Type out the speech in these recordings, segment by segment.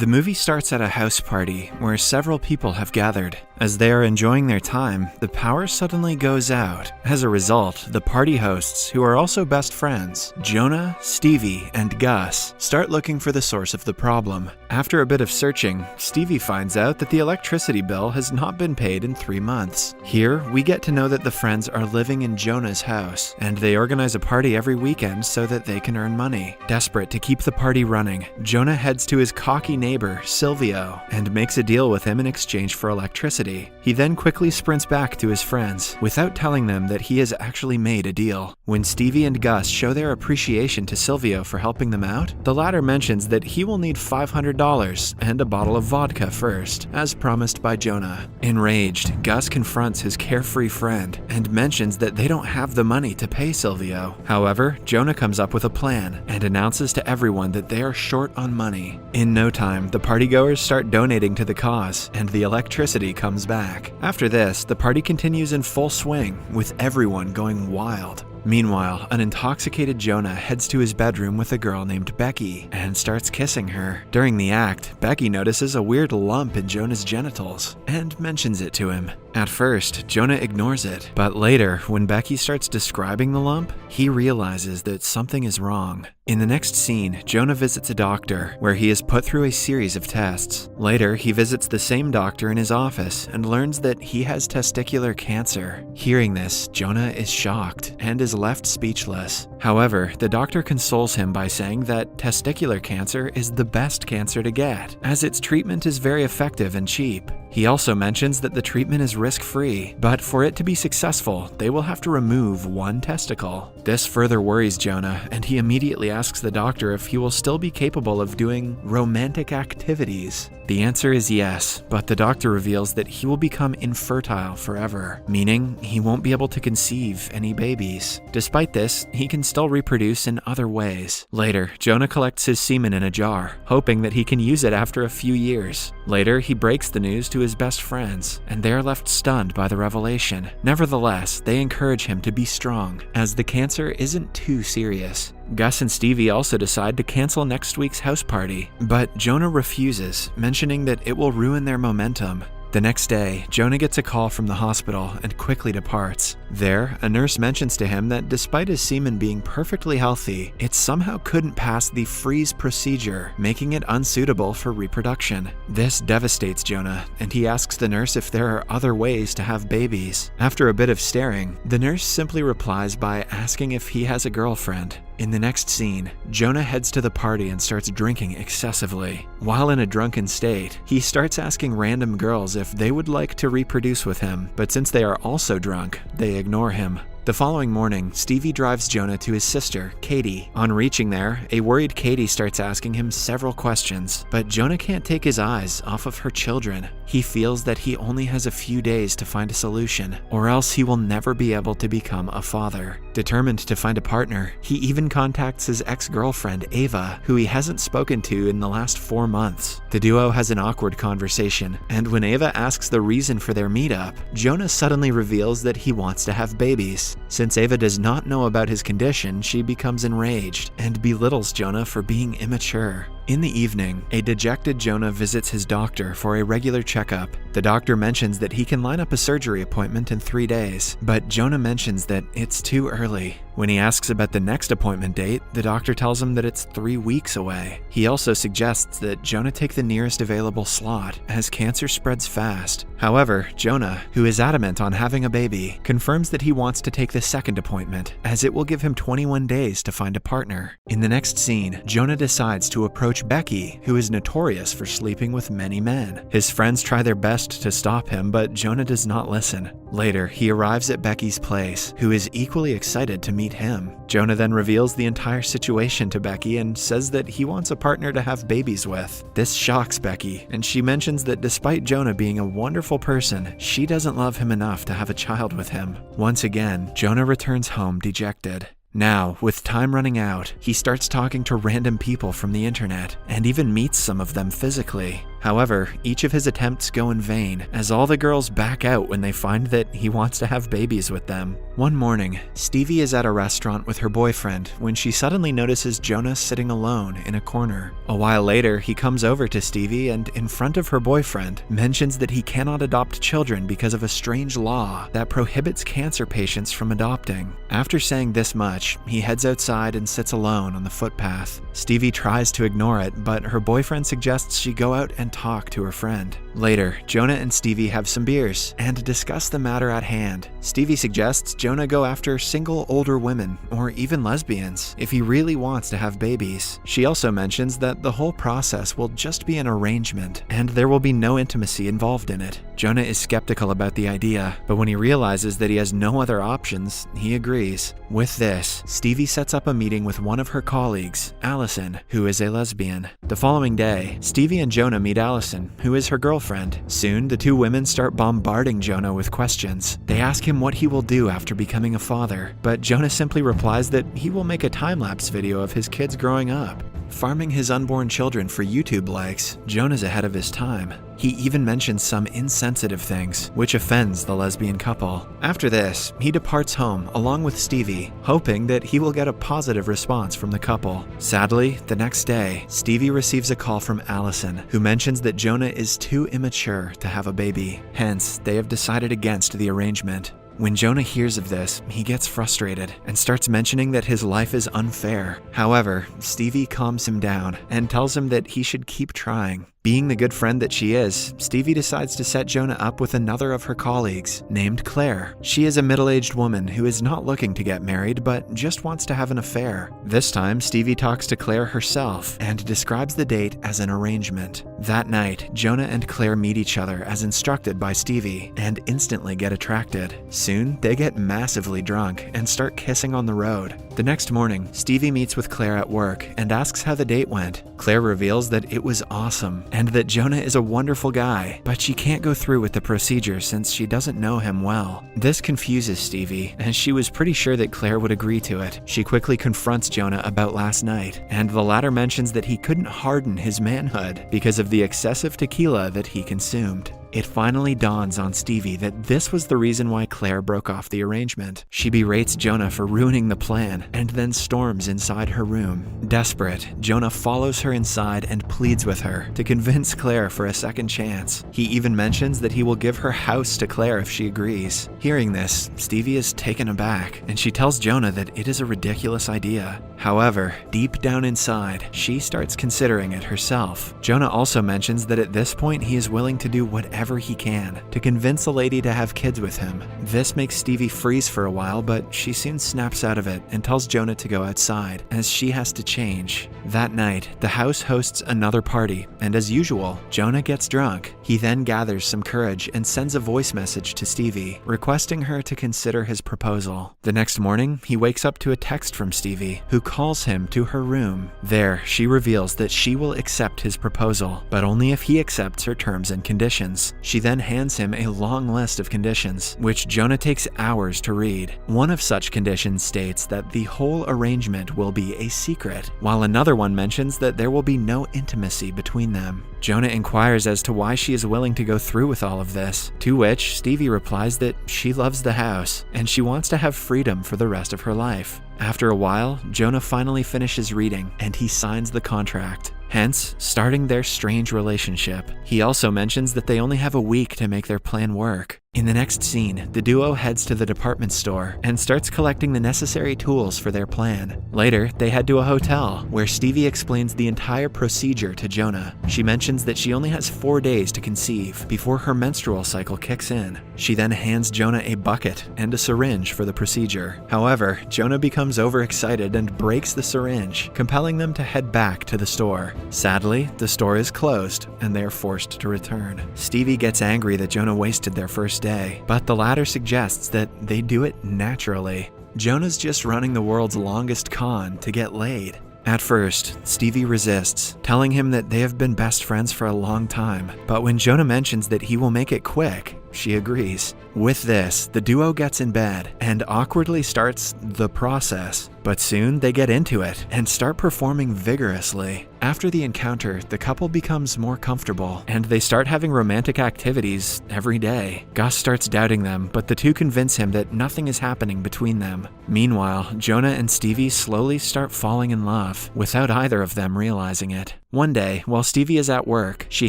The movie starts at a house party where several people have gathered. As they are enjoying their time, the power suddenly goes out. As a result, the party hosts, who are also best friends, Jonah, Stevie, and Gus, start looking for the source of the problem. After a bit of searching, Stevie finds out that the electricity bill has not been paid in 3 months. Here, we get to know that the friends are living in Jonah's house, and they organize a party every weekend so that they can earn money. Desperate to keep the party running, Jonah heads to his cocky neighbor, Silvio, and makes a deal with him in exchange for electricity. He then quickly sprints back to his friends, without telling them that he has actually made a deal. When Stevie and Gus show their appreciation to Silvio for helping them out, the latter mentions that he will need $500 and a bottle of vodka first, as promised by Jonah. Enraged, Gus confronts his carefree friend and mentions that they don't have the money to pay Silvio. However, Jonah comes up with a plan and announces to everyone that they are short on money. In no time, the partygoers start donating to the cause, and the electricity comes back. After this, the party continues in full swing, with everyone going wild. Meanwhile, an intoxicated Jonah heads to his bedroom with a girl named Becky and starts kissing her. During the act, Becky notices a weird lump in Jonah's genitals and mentions it to him. At first, Jonah ignores it, but later, when Becky starts describing the lump, he realizes that something is wrong. In the next scene, Jonah visits a doctor, where he is put through a series of tests. Later, he visits the same doctor in his office and learns that he has testicular cancer. Hearing this, Jonah is shocked and is left speechless. However, the doctor consoles him by saying that testicular cancer is the best cancer to get, as its treatment is very effective and cheap. He also mentions that the treatment is risk-free, but for it to be successful, they will have to remove one testicle. This further worries Jonah, and he immediately asks the doctor if he will still be capable of doing romantic activities. The answer is yes, but the doctor reveals that he will become infertile forever, meaning he won't be able to conceive any babies. Despite this, he can still reproduce in other ways. Later, Jonah collects his semen in a jar, hoping that he can use it after a few years. Later, he breaks the news to his best friends, and they are left stunned by the revelation. Nevertheless, they encourage him to be strong, as the cancer isn't too serious. Gus and Stevie also decide to cancel next week's house party, but Jonah refuses, mentioning that it will ruin their momentum. The next day, Jonah gets a call from the hospital and quickly departs. There, a nurse mentions to him that despite his semen being perfectly healthy, it somehow couldn't pass the freeze procedure, making it unsuitable for reproduction. This devastates Jonah, and he asks the nurse if there are other ways to have babies. After a bit of staring, the nurse simply replies by asking if he has a girlfriend. In the next scene, Jonah heads to the party and starts drinking excessively. While in a drunken state, he starts asking random girls if they would like to reproduce with him, but since they are also drunk, they ignore him. The following morning, Stevie drives Jonah to his sister, Katie. On reaching there, a worried Katie starts asking him several questions, but Jonah can't take his eyes off of her children. He feels that he only has a few days to find a solution, or else he will never be able to become a father. Determined to find a partner, he even contacts his ex-girlfriend, Ava, who he hasn't spoken to in the last 4 months. The duo has an awkward conversation, and when Ava asks the reason for their meetup, Jonah suddenly reveals that he wants to have babies. Since Ava does not know about his condition, she becomes enraged and belittles Jonah for being immature. In the evening, a dejected Jonah visits his doctor for a regular checkup. The doctor mentions that he can line up a surgery appointment in 3 days, but Jonah mentions that it's too early. When he asks about the next appointment date, the doctor tells him that it's 3 weeks away. He also suggests that Jonah take the nearest available slot, as cancer spreads fast. However, Jonah, who is adamant on having a baby, confirms that he wants to take the second appointment, as it will give him 21 days to find a partner. In the next scene, Jonah decides to approach Becky, who is notorious for sleeping with many men. His friends try their best to stop him, but Jonah does not listen. Later, he arrives at Becky's place, who is equally excited to meet him. Jonah then reveals the entire situation to Becky and says that he wants a partner to have babies with. This shocks Becky, and she mentions that despite Jonah being a wonderful person, she doesn't love him enough to have a child with him. Once again, Jonah returns home dejected. Now, with time running out, he starts talking to random people from the internet, and even meets some of them physically. However, each of his attempts go in vain, as all the girls back out when they find that he wants to have babies with them. One morning, Stevie is at a restaurant with her boyfriend when she suddenly notices Jonas sitting alone in a corner. A while later, he comes over to Stevie and, in front of her boyfriend, mentions that he cannot adopt children because of a strange law that prohibits cancer patients from adopting. After saying this much, he heads outside and sits alone on the footpath. Stevie tries to ignore it, but her boyfriend suggests she go out and talk to her friend. Later, Jonah and Stevie have some beers and discuss the matter at hand. Stevie suggests Jonah go after single older women or even lesbians if he really wants to have babies. She also mentions that the whole process will just be an arrangement and there will be no intimacy involved in it. Jonah is skeptical about the idea, but when he realizes that he has no other options, he agrees. With this, Stevie sets up a meeting with one of her colleagues, Allison, who is a lesbian. The following day, Stevie and Jonah meet Allison, who is her girlfriend. Soon, the two women start bombarding Jonah with questions. They ask him what he will do after becoming a father, but Jonah simply replies that he will make a time-lapse video of his kids growing up. Farming his unborn children for YouTube likes, Jonah's ahead of his time. He even mentions some insensitive things, which offends the lesbian couple. After this, he departs home along with Stevie, hoping that he will get a positive response from the couple. Sadly, the next day, Stevie receives a call from Allison, who mentions that Jonah is too immature to have a baby. Hence, they have decided against the arrangement. When Jonah hears of this, he gets frustrated and starts mentioning that his life is unfair. However, Stevie calms him down and tells him that he should keep trying. Being the good friend that she is, Stevie decides to set Jonah up with another of her colleagues, named Claire. She is a middle-aged woman who is not looking to get married, but just wants to have an affair. This time, Stevie talks to Claire herself and describes the date as an arrangement. That night, Jonah and Claire meet each other as instructed by Stevie and instantly get attracted. Soon, they get massively drunk and start kissing on the road. The next morning, Stevie meets with Claire at work and asks how the date went. Claire reveals that it was awesome and that Jonah is a wonderful guy, but she can't go through with the procedure since she doesn't know him well. This confuses Stevie, as she was pretty sure that Claire would agree to it. She quickly confronts Jonah about last night, and the latter mentions that he couldn't harden his manhood because of the excessive tequila that he consumed. It finally dawns on Stevie that this was the reason why Claire broke off the arrangement. She berates Jonah for ruining the plan and then storms inside her room. Desperate, Jonah follows her inside and pleads with her to convince Claire for a second chance. He even mentions that he will give her house to Claire if she agrees. Hearing this, Stevie is taken aback and she tells Jonah that it is a ridiculous idea. However, deep down inside, she starts considering it herself. Jonah also mentions that at this point he is willing to do whatever he can to convince a lady to have kids with him. This makes Stevie freeze for a while, but she soon snaps out of it and tells Jonah to go outside, as she has to change. That night, the house hosts another party, and as usual, Jonah gets drunk. He then gathers some courage and sends a voice message to Stevie, requesting her to consider his proposal. The next morning, he wakes up to a text from Stevie, who calls him to her room. There, she reveals that she will accept his proposal, but only if he accepts her terms and conditions. She then hands him a long list of conditions, which Jonah takes hours to read. One of such conditions states that the whole arrangement will be a secret, while another one mentions that there will be no intimacy between them. Jonah inquires as to why she is willing to go through with all of this, to which Stevie replies that she loves the house and she wants to have freedom for the rest of her life. After a while, Jonah finally finishes reading and he signs the contract, hence starting their strange relationship. He also mentions that they only have a week to make their plan work. In the next scene, the duo heads to the department store and starts collecting the necessary tools for their plan. Later, they head to a hotel, where Stevie explains the entire procedure to Jonah. She mentions that she only has 4 days to conceive before her menstrual cycle kicks in. She then hands Jonah a bucket and a syringe for the procedure. However, Jonah becomes overexcited and breaks the syringe, compelling them to head back to the store. Sadly, the store is closed and they are forced to return. Stevie gets angry that Jonah wasted their first day, but the latter suggests that they do it naturally. Jonah's just running the world's longest con to get laid. At first, Stevie resists, telling him that they have been best friends for a long time, but when Jonah mentions that he will make it quick, she agrees. With this, the duo gets in bed and awkwardly starts the process, but soon they get into it and start performing vigorously. After the encounter, the couple becomes more comfortable and they start having romantic activities every day. Gus starts doubting them, but the two convince him that nothing is happening between them. Meanwhile, Jonah and Stevie slowly start falling in love without either of them realizing it. One day, while Stevie is at work, she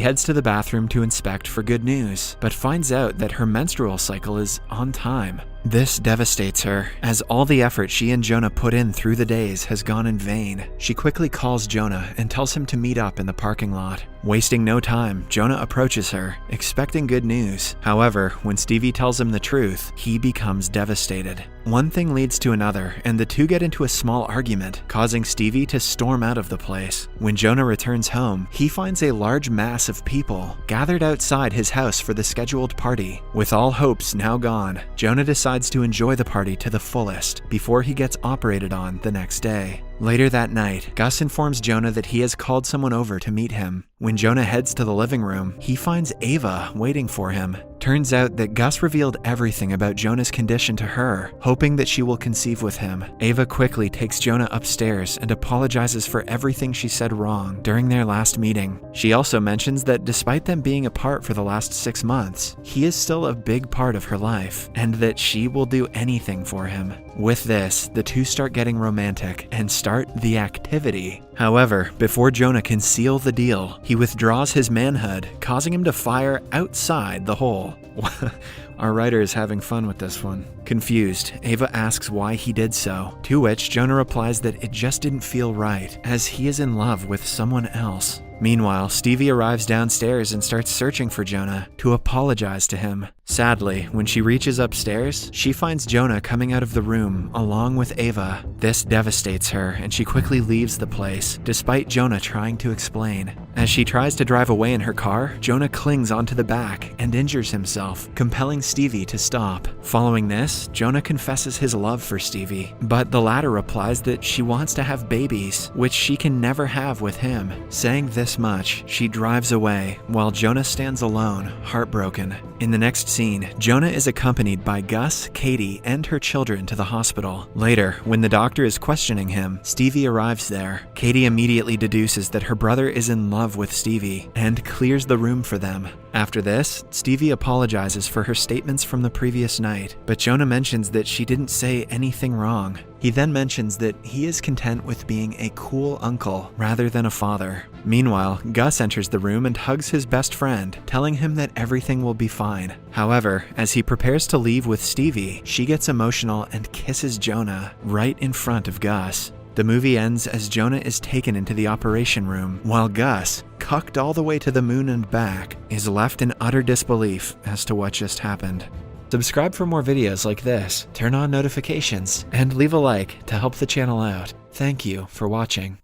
heads to the bathroom to inspect for good news, but finds out that her menstrual cycle is on time. This devastates her, as all the effort she and Jonah put in through the days has gone in vain. She quickly calls Jonah and tells him to meet up in the parking lot. Wasting no time, Jonah approaches her, expecting good news. However, when Stevie tells him the truth, he becomes devastated. One thing leads to another, and the two get into a small argument, causing Stevie to storm out of the place. When Jonah returns home, he finds a large mass of people gathered outside his house for the scheduled party. With all hopes now gone, Jonah decides to enjoy the party to the fullest before he gets operated on the next day. Later that night, Gus informs Jonah that he has called someone over to meet him. When Jonah heads to the living room, he finds Ava waiting for him. Turns out that Gus revealed everything about Jonah's condition to her, hoping that she will conceive with him. Ava quickly takes Jonah upstairs and apologizes for everything she said wrong during their last meeting. She also mentions that despite them being apart for the last 6 months, he is still a big part of her life, and that she will do anything for him. With this, the two start getting romantic and start the activity. However, before Jonah can seal the deal, he withdraws his manhood, causing him to fire outside the hole. Our writer is having fun with this one. Confused, Ava asks why he did so, to which Jonah replies that it just didn't feel right, as he is in love with someone else. Meanwhile, Stevie arrives downstairs and starts searching for Jonah to apologize to him. Sadly, when she reaches upstairs, she finds Jonah coming out of the room along with Ava. This devastates her, and she quickly leaves the place, despite Jonah trying to explain. As she tries to drive away in her car, Jonah clings onto the back and injures himself, compelling Stevie to stop. Following this, Jonah confesses his love for Stevie, but the latter replies that she wants to have babies, which she can never have with him. Saying this much, she drives away, while Jonah stands alone, heartbroken. In the next scene, Jonah is accompanied by Gus, Katie, and her children to the hospital. Later, when the doctor is questioning him, Stevie arrives there. Katie immediately deduces that her brother is in love with Stevie and clears the room for them. After this, Stevie apologizes for her statements from the previous night, but Jonah mentions that she didn't say anything wrong. He then mentions that he is content with being a cool uncle rather than a father. Meanwhile, Gus enters the room and hugs his best friend, telling him that everything will be fine. However, as he prepares to leave with Stevie, she gets emotional and kisses Jonah right in front of Gus. The movie ends as Jonah is taken into the operation room, while Gus, cucked all the way to the moon and back, is left in utter disbelief as to what just happened. Subscribe for more videos like this, turn on notifications, and leave a like to help the channel out. Thank you for watching.